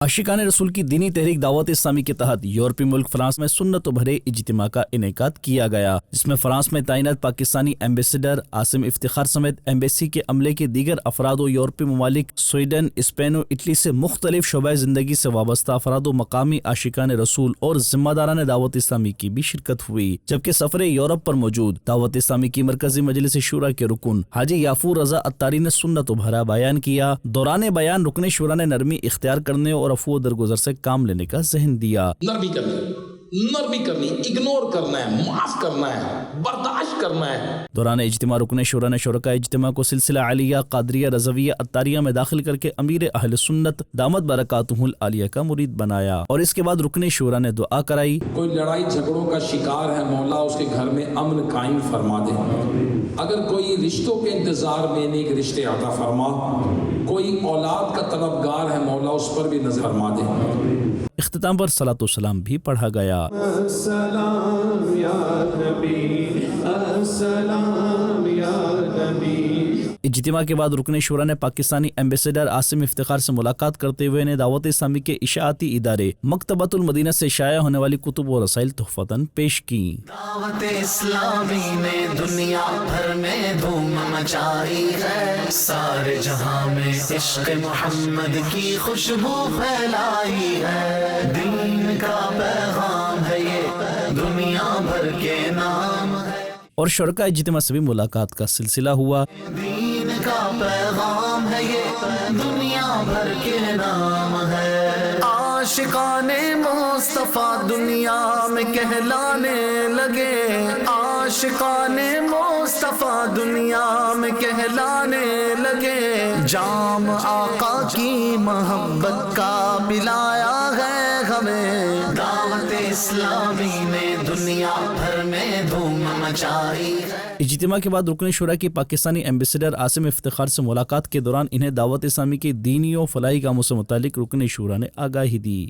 عاشقان رسول کی دینی تحریک دعوت اسلامی کے تحت یورپی ملک فرانس میں سنت و بھرے اجتماع کا انعقاد کیا گیا، جس میں فرانس میں تعینات پاکستانی ایمبیسڈر عاصم افتخار سمیت ایمبیسی کے عملے کے دیگر افراد و یورپی ممالک سویڈن، اسپین و اٹلی سے مختلف شعبۂ زندگی سے وابستہ افراد و مقامی عاشقان رسول اور ذمہ داران دعوت اسلامی کی بھی شرکت ہوئی، جبکہ سفر یورپ پر موجود دعوت اسلامی کی مرکزی مجلس شورا کے رکن حاجی یافور رضا اتاری نے سنت و بھرا بیان کیا۔ دوران بیان رکن شورا نے نرمی اختیار کرنے اور عفو و درگزر سے کام لینے کا ذہن دیا۔ نرمی کرنی، اگنور کرنا ہے، معاف کرنا ہے، برداشت کرنا ہے۔ دوران اجتماع رکن شورا نے شرکاء اجتماع کو سلسلہ عالیہ قادریہ رضویہ اتاریہ میں داخل کر کے امیر اہل سنت دامت برکاتہ العالیہ کا مرید بنایا، اور اس کے بعد رکن شورا نے دعا کرائی۔ کوئی لڑائی جھگڑوں کا شکار ہے، مولا اس کے گھر میں امن قائم فرما دے۔ اگر کوئی رشتوں کے انتظار میں نیک رشتے عطا فرما، کوئی اولاد کا طلبگار ہے، مولا اس پر بھی نظر فرما دے۔ اختتام پر صلاۃ و سلام بھی پڑھا گیا۔ السلام یا نبی، السلام یا نبی۔ اجتماع کے بعد رکن شورا نے پاکستانی ایمبیسڈر عاصم افتخار سے ملاقات کرتے ہوئے انہیں دعوت اسلامی کے اشاعتی ادارے مکتبۃ المدینہ سے شائع ہونے والی کتب و رسائل تحفتاً پیش کی۔ دعوت اسلامی نے دنیا بھر میں دھوم مچائی ہے، سارے جہاں میں عشق محمد کی خوشبو پھیلائی ہے، دین کا پیغام ہے یہ، دنیا بھر کے نام ہے، اور شرکاء اجتماع سے بھی ملاقات کا سلسلہ ہوا۔ دین کا پیغام ہے یہ، دنیا بھر کے نام ہے، عاشقان مصطفیٰ دنیا میں کہلانے لگے، عاشقان مصطفیٰ دنیا میں کہلانے لگے، جام آقا کی محبت کا پلایا ہے ہمیں، دعوت اسلامی نے دنیا بھر میں دھوم مچائی ہے۔ اجتماع کے بعد رکن شورا کی پاکستانی ایمبیسڈر عاصم افتخار سے ملاقات کے دوران انہیں دعوت اسلامی کے دینی و فلاحی کاموں سے متعلق رکن شورا نے آگاہی دی۔